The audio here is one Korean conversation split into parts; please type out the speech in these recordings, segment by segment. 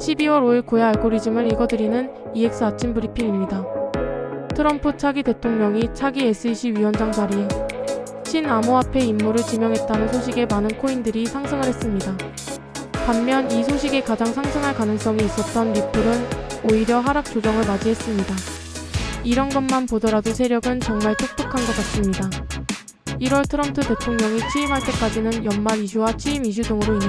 12월 5일 고야 알고리즘을 읽어드리는 EX 아침 브리핑입니다. 트럼프 차기 대통령이 차기 SEC 위원장 자리에 신암호화폐 임무를 지명했다는 소식에 많은 코인들이 상승을 했습니다. 반면 이 소식에 가장 상승할 가능성이 있었던 리플은 오히려 하락 조정을 맞이했습니다. 이런 것만 보더라도 세력은 정말 똑똑한 것 같습니다. 1월 트럼프 대통령이 취임할 때까지는 연말 이슈와 취임 이슈 등으로 인해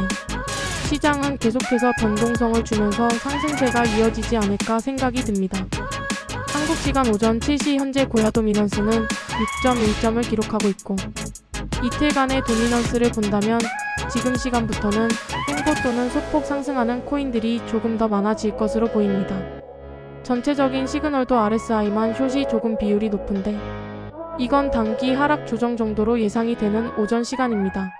시장은 계속해서 변동성을 주면서 상승세가 이어지지 않을까 생각이 듭니다. 한국 시간 오전 7시 현재 고야 도미넌스는 6.1점을 기록하고 있고, 이틀간의 도미넌스를 본다면 지금 시간부터는 횡보 또는 소폭 상승하는 코인들이 조금 더 많아질 것으로 보입니다. 전체적인 시그널도 RSI만 숏이 조금 비율이 높은데 이건 단기 하락 조정 정도로 예상이 되는 오전 시간입니다.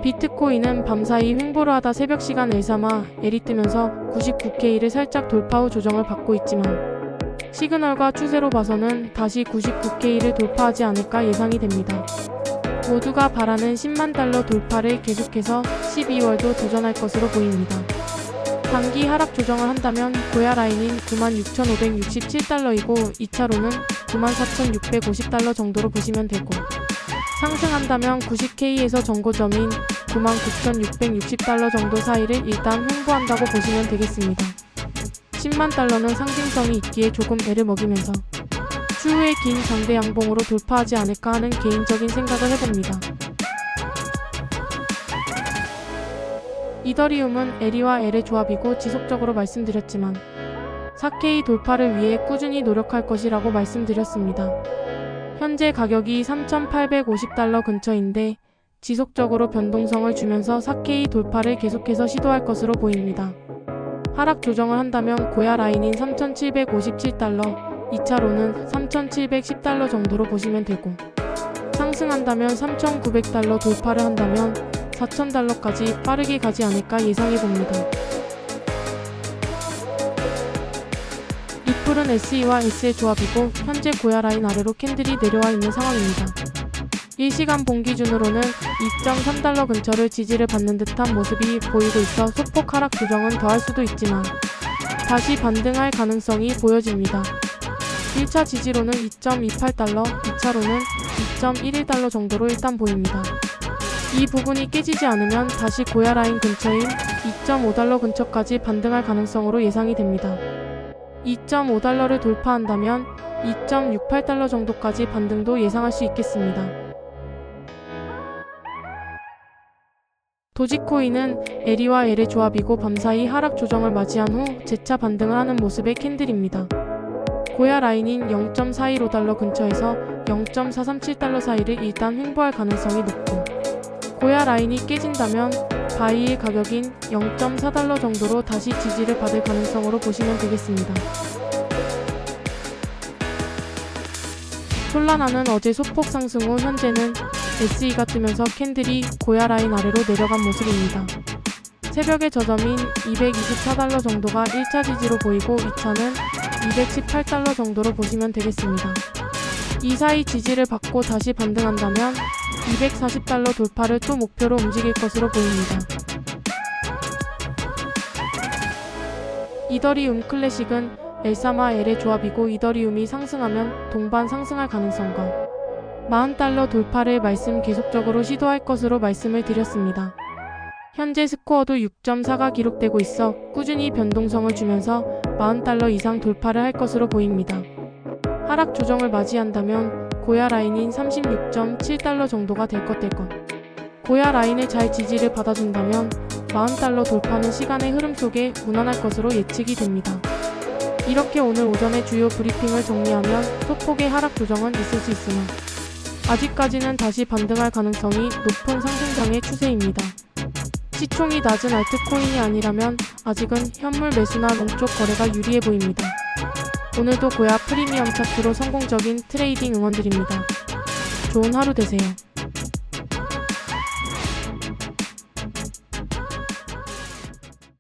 비트코인은 밤사이 횡보를 하다 새벽 시간 엘사마 L이 뜨면서 99K를 살짝 돌파 후 조정을 받고 있지만 시그널과 추세로 봐서는 다시 99K를 돌파하지 않을까 예상이 됩니다. 모두가 바라는 10만 달러 돌파를 계속해서 12월도 도전할 것으로 보입니다. 단기 하락 조정을 한다면 고야 라인인 96,567달러이고 2차로는 94,650달러 정도로 보시면 되고, 상승한다면 90K에서 정고점인 99,660달러 정도 사이를 일단 횡보한다고 보시면 되겠습니다. 10만 달러는 상징성이 있기에 조금 배를 먹이면서 추후에 긴 장대 양봉으로 돌파하지 않을까 하는 개인적인 생각을 해봅니다. 이더리움은 L이와 L의 조합이고 지속적으로 말씀드렸지만 4K 돌파를 위해 꾸준히 노력할 것이라고 말씀드렸습니다. 현재 가격이 3,850달러 근처인데 지속적으로 변동성을 주면서 4K 돌파를 계속해서 시도할 것으로 보입니다. 하락 조정을 한다면 고야 라인인 3,757달러, 2차로는 3,710달러 정도로 보시면 되고, 상승한다면 3,900달러 돌파를 한다면 4,000달러까지 빠르게 가지 않을까 예상해봅니다. 리플은 SE와 S의 조합이고 현재 고야 라인 아래로 캔들이 내려와 있는 상황입니다. 일시간 봉 기준으로는 2.3달러 근처를 지지를 받는 듯한 모습이 보이고 있어 소폭 하락 조정은 더할 수도 있지만 다시 반등할 가능성이 보여집니다. 1차 지지로는 2.28달러, 2차로는 2.11달러 정도로 일단 보입니다. 이 부분이 깨지지 않으면 다시 고야 라인 근처인 2.5달러 근처까지 반등할 가능성으로 예상이 됩니다. 2.5달러를 돌파한다면 2.68달러 정도까지 반등도 예상할 수 있겠습니다. 도지코인은 L이와 L의 조합이고 밤사이 하락 조정을 맞이한 후 재차 반등을 하는 모습의 캔들입니다. 고야 라인인 0.415달러 근처에서 0.437달러 사이를 일단 횡보할 가능성이 높고, 고야 라인이 깨진다면 바이의 가격인 0.4달러 정도로 다시 지지를 받을 가능성으로 보시면 되겠습니다. 솔라나는 어제 소폭 상승 후 현재는 SE가 뜨면서 캔들이 고야 라인 아래로 내려간 모습입니다. 새벽의 저점인 224달러 정도가 1차 지지로 보이고 2차는 218달러 정도로 보시면 되겠습니다. 이 사이 지지를 받고 다시 반등한다면 240달러 돌파를 또 목표로 움직일 것으로 보입니다. 이더리움 클래식은 엘사마 L의 조합이고 이더리움이 상승하면 동반 상승할 가능성과 40달러 돌파를 계속적으로 시도할 것으로 말씀을 드렸습니다. 현재 스코어도 6.4가 기록되고 있어 꾸준히 변동성을 주면서 40달러 이상 돌파를 할 것으로 보입니다. 하락 조정을 맞이한다면 고야 라인인 36.7달러 정도가 될 것. 고야 라인을 잘 지지를 받아준다면 40달러 돌파는 시간의 흐름 속에 무난할 것으로 예측이 됩니다. 이렇게 오늘 오전의 주요 브리핑을 정리하면 소폭의 하락 조정은 있을 수 있으나 아직까지는 다시 반등할 가능성이 높은 상승장의 추세입니다. 시총이 낮은 알트코인이 아니라면 아직은 현물 매수나 롱쪽 거래가 유리해 보입니다. 오늘도 고야 프리미엄 차트로 성공적인 트레이딩 응원드립니다. 좋은 하루 되세요.